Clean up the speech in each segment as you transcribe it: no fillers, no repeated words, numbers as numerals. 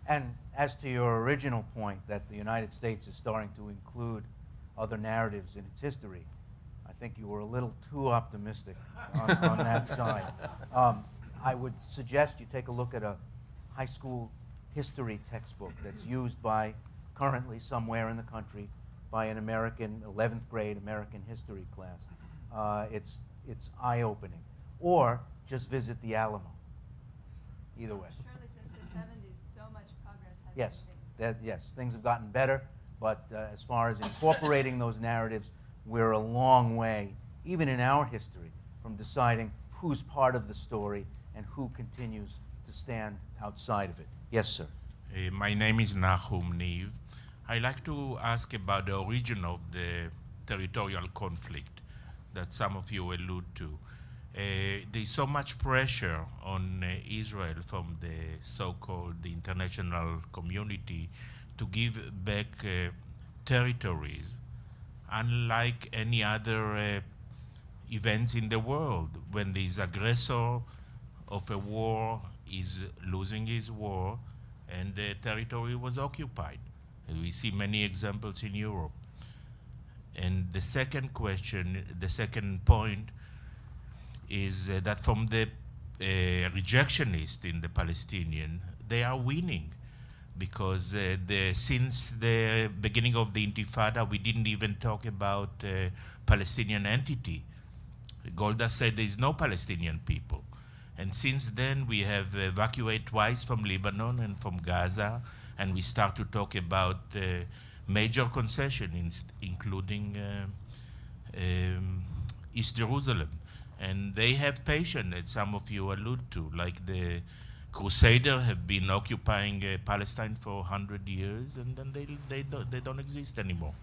And as to your original point that the United States is starting to include other narratives in its history, I think you were a little too optimistic on that side. I would suggest you take a look at a high school history textbook that's used by, currently somewhere in the country, by an American 11th grade American history class. It's eye-opening. Or just visit the Alamo. Either way. Surely since the 70s, so much progress has Yes, been made. yes, things have gotten better, but as far as incorporating those narratives, we're a long way, even in our history, from deciding who's part of the story and who continues to stand outside of it. Yes, sir. My name is Nahum Niv. I'd like to ask about the origin of the territorial conflict that some of you allude to. There's so much pressure on Israel from the so-called international community to give back territories, unlike any other events in the world. When the aggressor of a war is losing his war and the territory was occupied. We see many examples in Europe. And the second question, the second point, is that from the rejectionists in the Palestinian, they are winning because since the beginning of the Intifada, we didn't even talk about Palestinian entity. Golda said there is no Palestinian people. And since then, we have evacuated twice from Lebanon and from Gaza, and we start to talk about major concessions, including East Jerusalem. And they have patience, that some of you allude to, like the Crusaders have been occupying Palestine for 100 years, and then they don't exist anymore.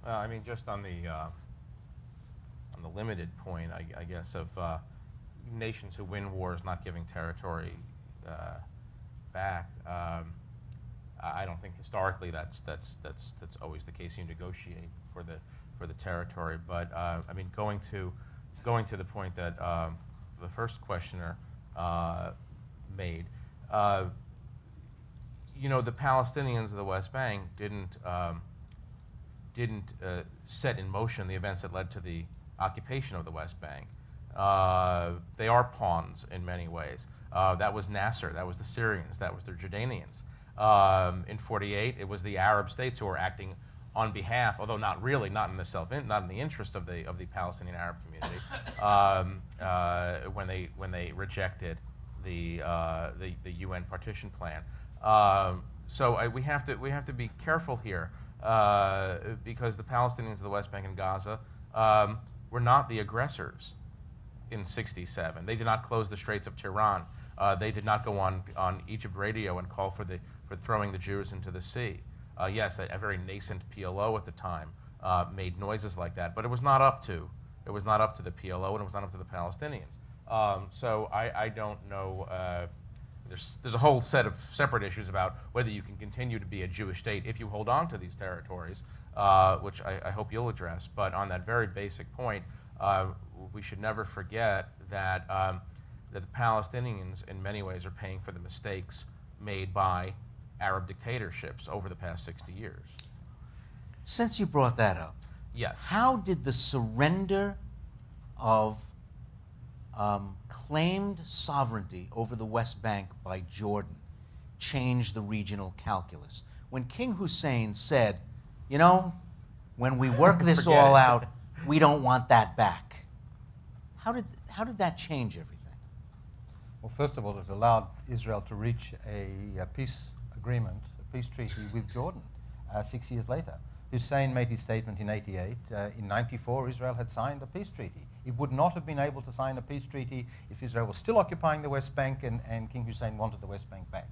I mean, just on the limited point, I guess, of nations who win wars not giving territory back. I don't think historically that's always the case. You negotiate for the territory, but I mean, going to the point that the first questioner made, you know, the Palestinians of the West Bank didn't set in motion the events that led to the occupation of the West Bank. They are pawns in many ways. That was Nasser, that was the Syrians, that was the Jordanians. In '48, it was the Arab states who were acting on behalf, although not really, not in the interest of the Palestinian Arab community, when they rejected the UN partition plan. So we have to be careful here because the Palestinians of the West Bank and Gaza were not the aggressors in '67. They did not close the Straits of Tiran. They did not go on Egypt radio and call for throwing the Jews into the sea. Yes, a very nascent PLO at the time made noises like that, but it was not up to the PLO, and it was not up to the Palestinians. So I don't know. There's a whole set of separate issues about whether you can continue to be a Jewish state if you hold on to these territories, which I hope you'll address. But on that very basic point, we should never forget that the Palestinians, in many ways, are paying for the mistakes made by Arab dictatorships over the past 60 years. Since you brought that up, Yes. how did the surrender of claimed sovereignty over the West Bank by Jordan change the regional calculus? When King Hussein said, you know, when we work this Forget all it. out, we don't want that back. How did that change everything? Well, first of all, it allowed Israel to reach a peace agreement, a peace treaty with Jordan 6 years later. Hussein made his statement in '88. In '94, Israel had signed a peace treaty. It would not have been able to sign a peace treaty if Israel was still occupying the West Bank and King Hussein wanted the West Bank back.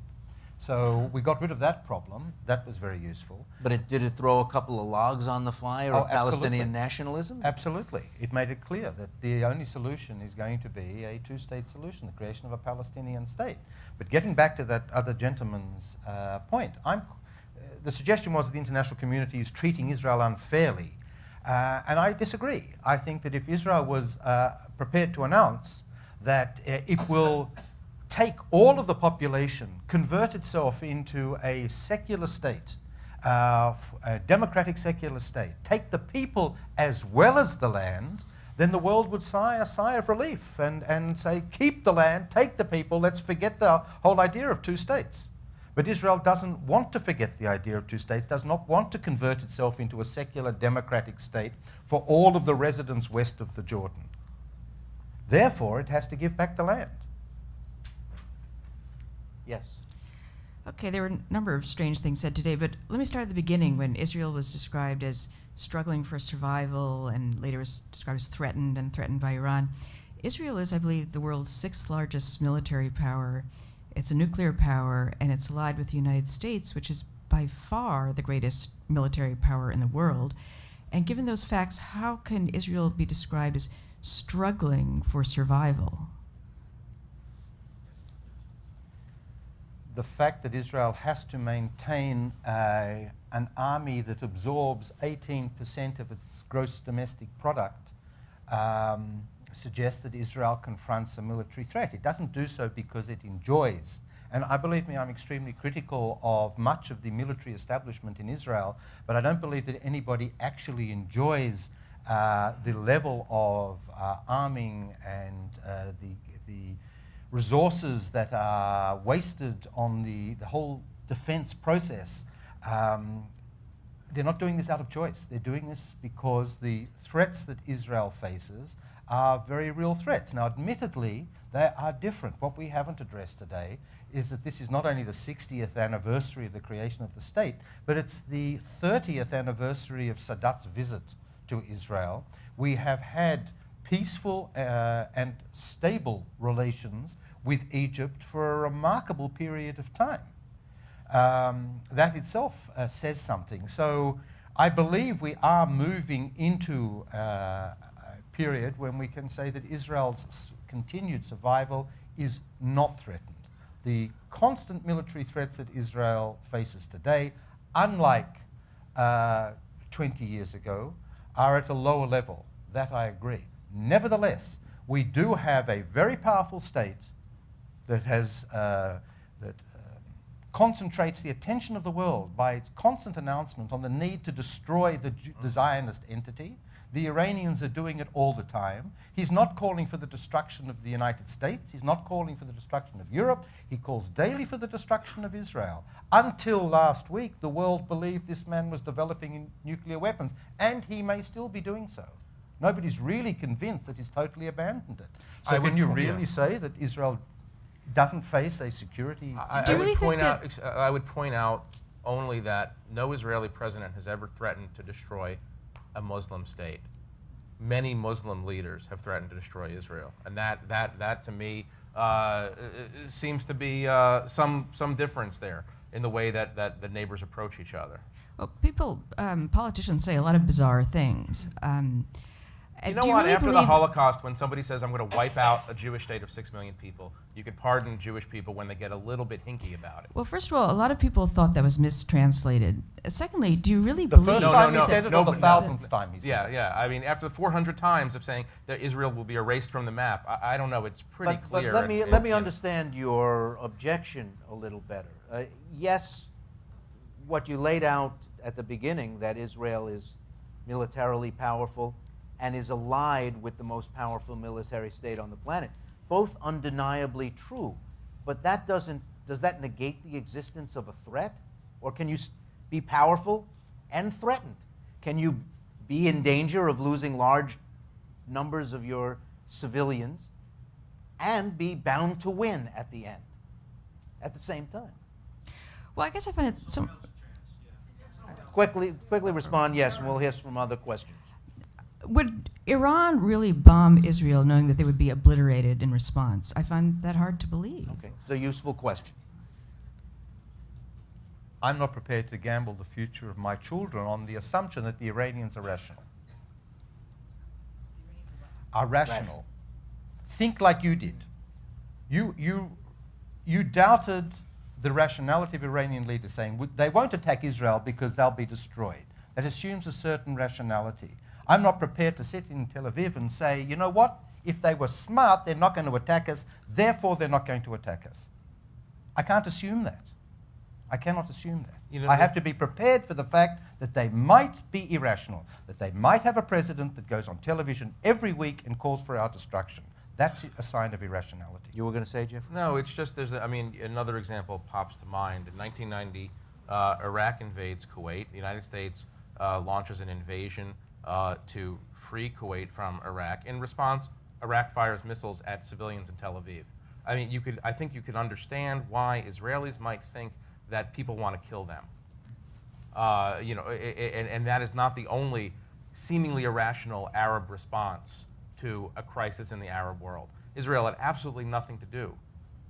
So we got rid of that problem. That was very useful. But did it throw a couple of logs on the fire of Palestinian nationalism? Absolutely. It made it clear that the only solution is going to be a two-state solution, the creation of a Palestinian state. But getting back to that other gentleman's point, the suggestion was that the international community is treating Israel unfairly. And I disagree. I think that if Israel was prepared to announce that it will take all of the population, convert itself into a secular state, a democratic secular state, take the people as well as the land, then the world would sigh a sigh of relief and say, keep the land, take the people, let's forget the whole idea of two states. But Israel doesn't want to forget the idea of two states, does not want to convert itself into a secular democratic state for all of the residents west of the Jordan. Therefore, it has to give back the land. Yes. Okay, there were a number of strange things said today, but let me start at the beginning when Israel was described as struggling for survival and later was described as threatened and threatened by Iran. Israel is, I believe, the world's sixth largest military power. It's a nuclear power, and it's allied with the United States, which is by far the greatest military power in the world. And given those facts, how can Israel be described as struggling for survival? The fact that Israel has to maintain an army that absorbs 18% of its gross domestic product suggests that Israel confronts a military threat. It doesn't do so because it enjoys. And I believe me, I'm extremely critical of much of the military establishment in Israel, but I don't believe that anybody actually enjoys the level of arming and the resources that are wasted on the whole defense process. They're not doing this out of choice. They're doing this because the threats that Israel faces are very real threats. Now, admittedly, they are different. What we haven't addressed today is that this is not only the 60th anniversary of the creation of the state, but it's the 30th anniversary of Sadat's visit to Israel. We have had peaceful and stable relations with Egypt for a remarkable period of time. That itself says something. So I believe we are moving into a period when we can say that Israel's continued survival is not threatened. The constant military threats that Israel faces today, unlike 20 years ago, are at a lower level. That I agree. Nevertheless, we do have a very powerful state that has concentrates the attention of the world by its constant announcement on the need to destroy the Zionist entity. The Iranians are doing it all the time. He's not calling for the destruction of the United States. He's not calling for the destruction of Europe. He calls daily for the destruction of Israel. Until last week, the world believed this man was developing nuclear weapons, and he may still be doing so. Nobody's really convinced that he's totally abandoned it. So can you really say that Israel doesn't face a security? Do you really think I would point out only that no Israeli president has ever threatened to destroy a Muslim state. Many Muslim leaders have threatened to destroy Israel, and that to me seems to be some difference there in the way that the neighbors approach each other. Well, politicians say a lot of bizarre things. You know do you what? really After the believe- Holocaust, when somebody says, I'm going to wipe out a Jewish state of 6 million people, you could pardon Jewish people when they get a little bit hinky about it. Well, first of all, a lot of people thought that was mistranslated. Secondly, do you really The believe first No, time no, he said it, no, or the but- 1,000th time he said it? Yeah. I mean, after the 400 times of saying that Israel will be erased from the map, I don't know. It's pretty But clear. let me and- let me yeah. understand your objection a little better. Yes, what you laid out at the beginning, that Israel is militarily powerful and is allied with the most powerful military state on the planet, both undeniably true. But that does that negate the existence of a threat? Or can you be powerful and threatened? Can you be in danger of losing large numbers of your civilians and be bound to win at the end, at the same time? Well, I guess I find it some. Quickly respond, yes, and we'll hear from other questions. Would Iran really bomb Israel knowing that they would be obliterated in response? I find that hard to believe. Okay, it's a useful question. I'm not prepared to gamble the future of my children on the assumption that the Iranians are rational. Are rational. Think like you did. You doubted the rationality of Iranian leaders saying they won't attack Israel because they'll be destroyed. That assumes a certain rationality. I'm not prepared to sit in Tel Aviv and say, you know what? If they were smart, they're not going to attack us, therefore they're not going to attack us. I can't assume that. I cannot assume that. You know, I have to be prepared for the fact that they might be irrational, that they might have a president that goes on television every week and calls for our destruction. That's a sign of irrationality. You were going to say, Jeffrey? No, it's just another example pops to mind. In 1990, Iraq invades Kuwait. The United States launches an invasion to free Kuwait from Iraq. In response, Iraq fires missiles at civilians in Tel Aviv. I mean, I think you could understand why Israelis might think that people want to kill them. And that is not the only seemingly irrational Arab response to a crisis in the Arab world. Israel had absolutely nothing to do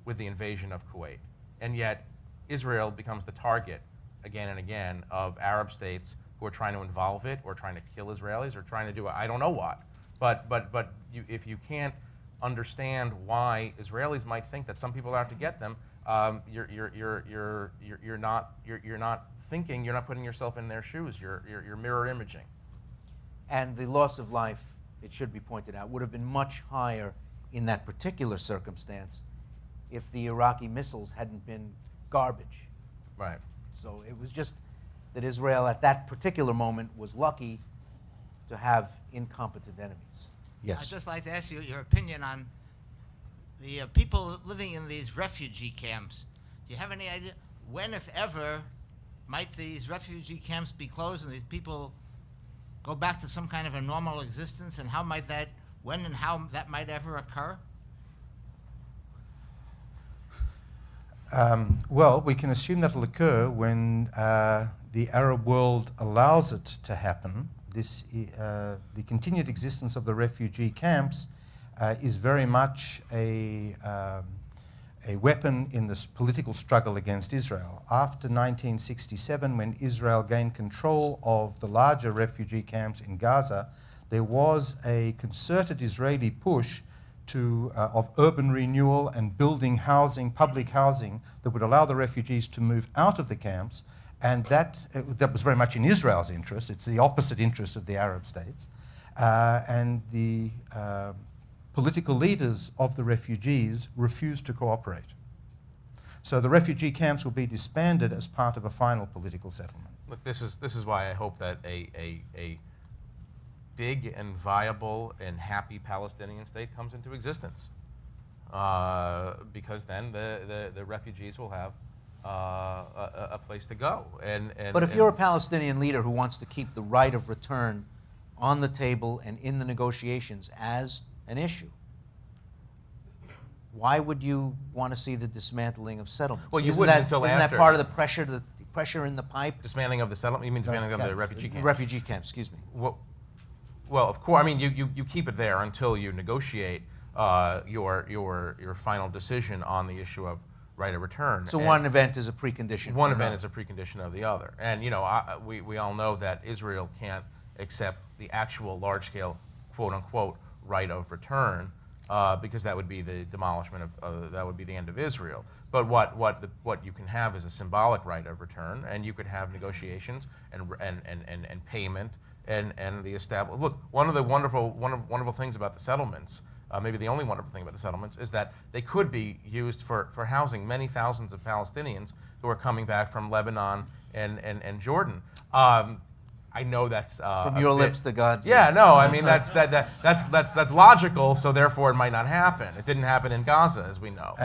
with the invasion of Kuwait. And yet, Israel becomes the target again and again of Arab states who are trying to involve it or trying to kill Israelis or trying to do I don't know what. But if you can't understand why Israelis might think that some people are out to get them, you're not thinking, you're not putting yourself in their shoes. You're mirror imaging. And the loss of life, it should be pointed out, would have been much higher in that particular circumstance if the Iraqi missiles hadn't been garbage. Right. So it was just that Israel at that particular moment was lucky to have incompetent enemies. Yes. I'd just like to ask you your opinion on the people living in these refugee camps. Do you have any idea when, if ever, might these refugee camps be closed and these people go back to some kind of a normal existence, and how might that, when and how that might ever occur? Well, we can assume that will occur when the Arab world allows it to happen. The continued existence of the refugee camps is very much a weapon in this political struggle against Israel. After 1967, when Israel gained control of the larger refugee camps in Gaza, there was a concerted Israeli push of urban renewal and building housing, public housing, that would allow the refugees to move out of the camps, and that was very much in Israel's interest. It's the opposite interest of the Arab states. And the political leaders of the refugees refused to cooperate. So the refugee camps will be disbanded as part of a final political settlement. Look, this is why I hope that a big and viable and happy Palestinian state comes into existence, because then the refugees will have a place to go. But if you're a Palestinian leader who wants to keep the right of return on the table and in the negotiations as an issue, why would you want to see the dismantling of settlements? Well, you Isn't wouldn't that, until isn't after. that part of the pressure in the pipe? Dismantling of the settlement? You mean dismantling of the refugee camps? Refugee camps, excuse me. Well, of course. I mean, you keep it there until you negotiate your final decision on the issue of right of return. So And one event is a precondition. one for event another. is a precondition of the other. And we all know that Israel can't accept the actual large-scale, quote-unquote, right of return, because that would be the demolishment of that would be the end of Israel. But what you can have is a symbolic right of return, and you could have negotiations and payment and the establish. Look, one of the wonderful things about the settlements, maybe the only wonderful thing about the settlements, is that they could be used for housing many thousands of Palestinians who are coming back from Lebanon and Jordan. I know that's From your lips to God's Yeah, ears. no, I mean that's logical. So therefore, it might not happen. It didn't happen in Gaza, as we know.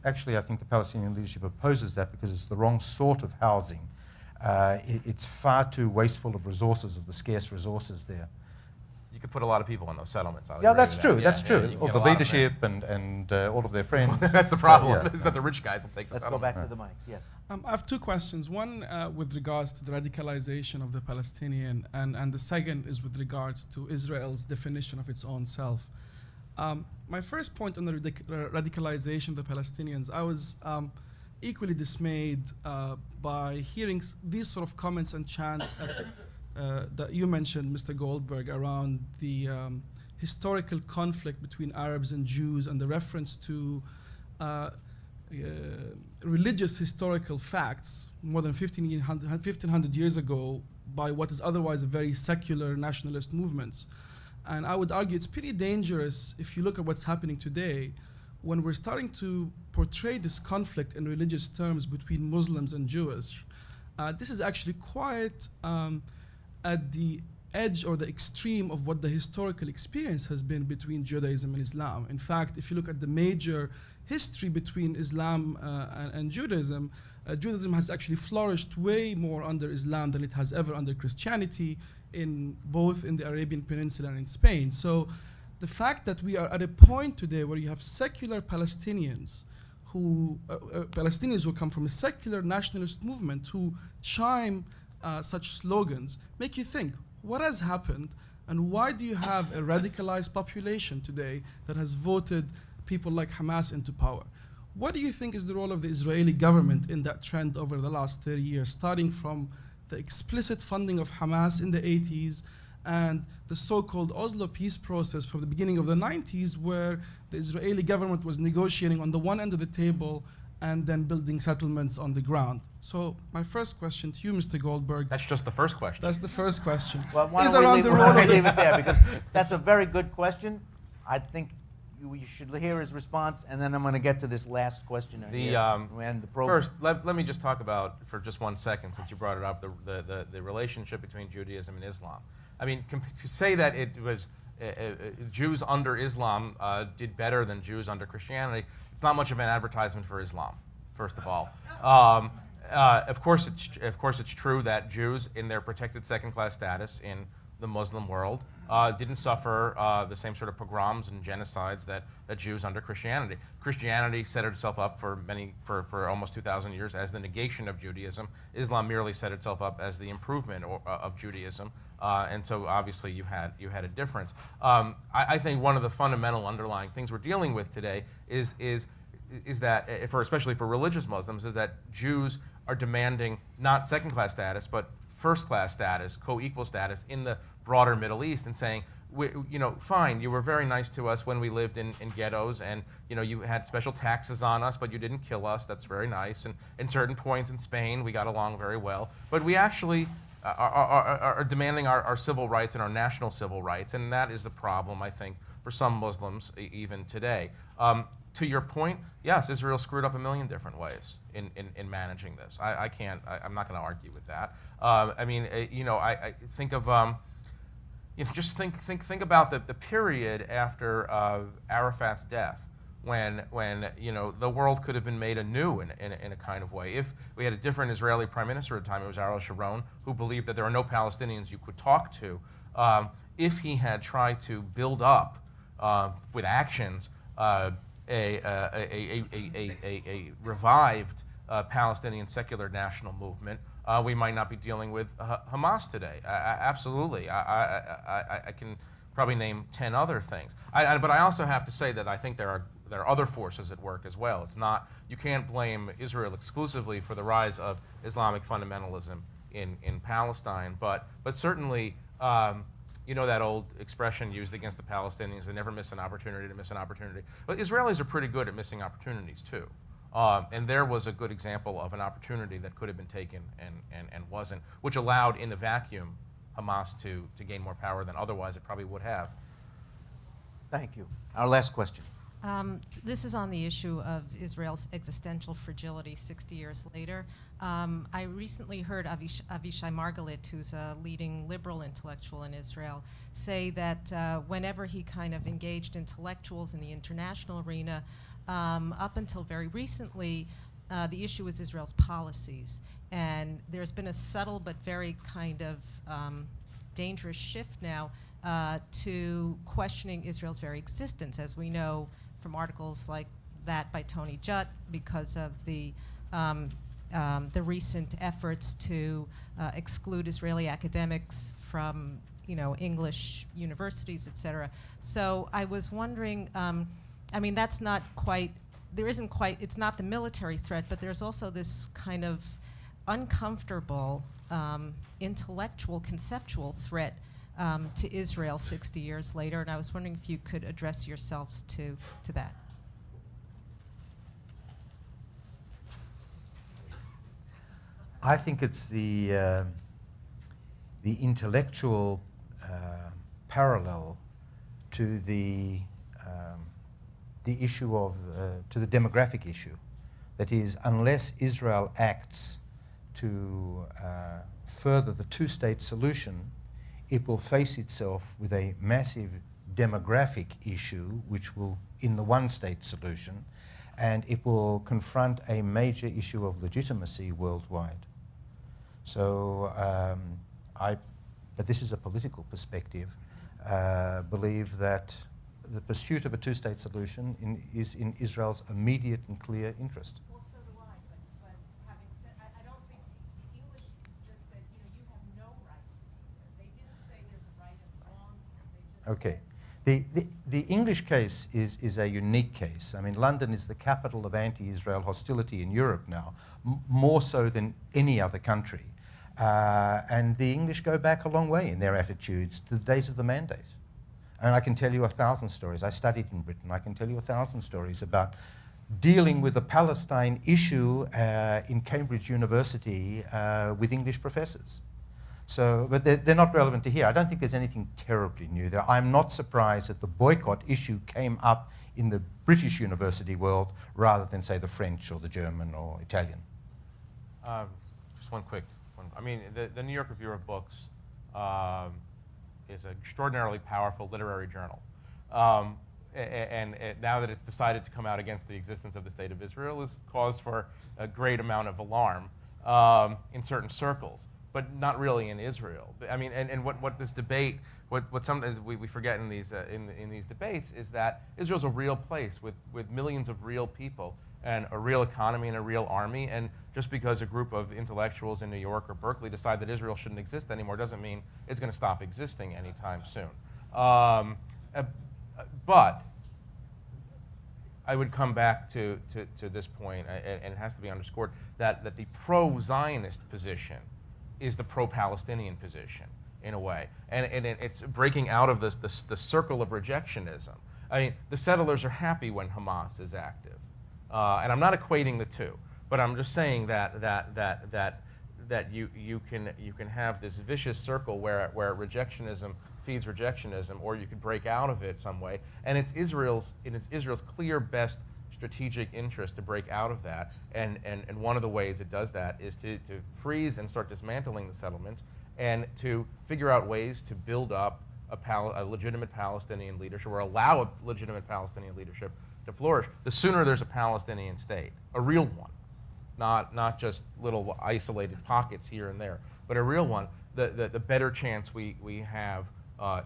Actually, I think the Palestinian leadership opposes that because it's the wrong sort of housing. It's far too wasteful of resources, of the scarce resources there. You could put a lot of people in those settlements. I'll Yeah, agree that's with true. that. That's Yeah, true. you can All get the a lot of leadership and all of their friends. that. That's the problem. Yeah. Is that the rich guys that take the Let's go settlements. back to the mics. Yes. I have two questions. One with regards to the radicalization of the Palestinian, and the second is with regards to Israel's definition of its own self. My first point on the radicalization of the Palestinians, I was equally dismayed by hearing these sort of comments and chants that you mentioned, Mr. Goldberg, around the historical conflict between Arabs and Jews and the reference to religious historical facts more than 1,500 years ago by what is otherwise a very secular nationalist movements. And I would argue it's pretty dangerous if you look at what's happening today, when we're starting to portray this conflict in religious terms between Muslims and Jewish. This is actually quite at the edge or the extreme of what the historical experience has been between Judaism and Islam. In fact, if you look at the major history between Islam and Judaism, Judaism has actually flourished way more under Islam than it has ever under Christianity, in both in the Arabian Peninsula and in Spain. So the fact that we are at a point today where you have secular Palestinians who come from a secular nationalist movement who chime such slogans make you think, what has happened, and why do you have a radicalized population today that has voted people like Hamas into power? What do you think is the role of the Israeli government in that trend over the last 30 years, starting from the explicit funding of Hamas in the 80s and the so-called Oslo peace process from the beginning of the 90s, where the Israeli government was negotiating on the one end of the table and then building settlements on the ground? So my first question to you, Mr. Goldberg. That's just the first question. That's the first question. Well, why is don't we around leave, the why role don't we of the- leave it there, because that's a very good question. I think you should hear his response, and then I'm going to get to this last question. And the program. First, let me just talk about, for just 1 second, since you brought it up, the relationship between Judaism and Islam. I mean, to say that it was Jews under Islam did better than Jews under Christianity, it's not much of an advertisement for Islam, first of all. Of course, it's true that Jews, in their protected second-class status in the Muslim world, didn't suffer the same sort of pogroms and genocides that Jews under Christianity. Christianity set itself up for almost 2,000 years as the negation of Judaism. Islam merely set itself up as the improvement of Judaism, and so obviously you had a difference. I think one of the fundamental underlying things we're dealing with today is that, especially for religious Muslims, is that Jews are demanding not second-class status, but first-class status, co-equal status in the broader Middle East, and saying, fine, you were very nice to us when we lived in ghettos, and you had special taxes on us, but you didn't kill us. That's very nice. And in certain points in Spain, we got along very well. But we actually are demanding our civil rights and our national civil rights, and that is the problem, I think, for some Muslims even today. To your point, yes, Israel screwed up a million different ways in managing this. I'm not going to argue with that. I think of, just think about the period after Arafat's death, when the world could have been made anew in a kind of way. If we had a different Israeli prime minister at the time, it was Ariel Sharon, who believed that there are no Palestinians you could talk to. If he had tried to build up with actions a revived Palestinian secular national movement, we might not be dealing with Hamas today. Absolutely. I can probably name 10 other things. But I also have to say that I think there are other forces at work as well. It's not, you can't blame Israel exclusively for the rise of Islamic fundamentalism in Palestine, but certainly, that old expression used against the Palestinians, they never miss an opportunity to miss an opportunity. But Israelis are pretty good at missing opportunities too. And there was a good example of an opportunity that could have been taken and wasn't, which allowed in the vacuum Hamas to gain more power than otherwise it probably would have. Thank you. Our last question. This is on the issue of Israel's existential fragility 60 years later. I recently heard Avishai Margalit, who's a leading liberal intellectual in Israel, say that whenever he kind of engaged intellectuals in the international arena, up until very recently, the issue was Israel's policies. And there's been a subtle but very kind of dangerous shift now to questioning Israel's very existence, as we know from articles like that by Tony Judt, because of the recent efforts to exclude Israeli academics from English universities, et cetera. So I was wondering, that's not quite, it's not the military threat, but there's also this kind of uncomfortable intellectual, conceptual threat to Israel 60 years later, and I was wondering if you could address yourselves to that. I think it's the intellectual parallel to the issue of to the demographic issue. That is, unless Israel acts to further the two-state solution, it will face itself with a massive demographic issue, which will in the one-state solution, and it will confront a major issue of legitimacy worldwide. So but this is a political perspective, believe that the pursuit of a two-state solution is in Israel's immediate and clear interest. Well, so do I, but having said, I don't think the English just said, you have no right to be there. They didn't say there's a right and wrong. They just Okay. The English case is a unique case. I mean, London is the capital of anti-Israel hostility in Europe now, more so than any other country. And the English go back a long way in their attitudes to the days of the Mandate. And I can tell you 1,000 stories. I studied in Britain. I can tell you 1,000 stories about dealing with the Palestine issue in Cambridge University with English professors. So, but they're not relevant to here. I don't think there's anything terribly new there. I'm not surprised that the boycott issue came up in the British university world rather than, say, the French or the German or Italian. Just one quick one. I mean, the New York Review of Books is an extraordinarily powerful literary journal. And now that it's decided to come out against the existence of the State of Israel is cause for a great amount of alarm in certain circles, but not really in Israel. I mean, and what this debate, what sometimes we forget in these debates is that Israel's a real place with millions of real people and a real economy and a real army. And just because a group of intellectuals in New York or Berkeley decide that Israel shouldn't exist anymore doesn't mean it's going to stop existing anytime soon. But I would come back to this point, and it has to be underscored, that the pro-Zionist position is the pro-Palestinian position, in a way. And it's breaking out of the circle of rejectionism. I mean, the settlers are happy when Hamas is active. And I'm not equating the two, but I'm just saying that you can have this vicious circle where rejectionism feeds rejectionism, or you could break out of it some way. And it's Israel's clear best strategic interest to break out of that. And one of the ways it does that is to freeze and start dismantling the settlements and to figure out ways to build up a legitimate Palestinian leadership or allow a legitimate Palestinian leadership to flourish. The sooner there's a Palestinian state, a real one, not just little isolated pockets here and there, but a real one, the better chance we have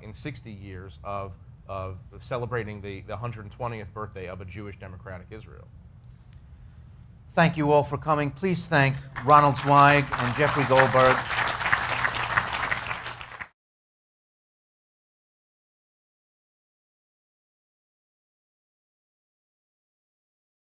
in 60 years of celebrating the 120th birthday of a Jewish democratic Israel. Thank you all for coming. Please thank Ronald Zweig and Jeffrey Goldberg.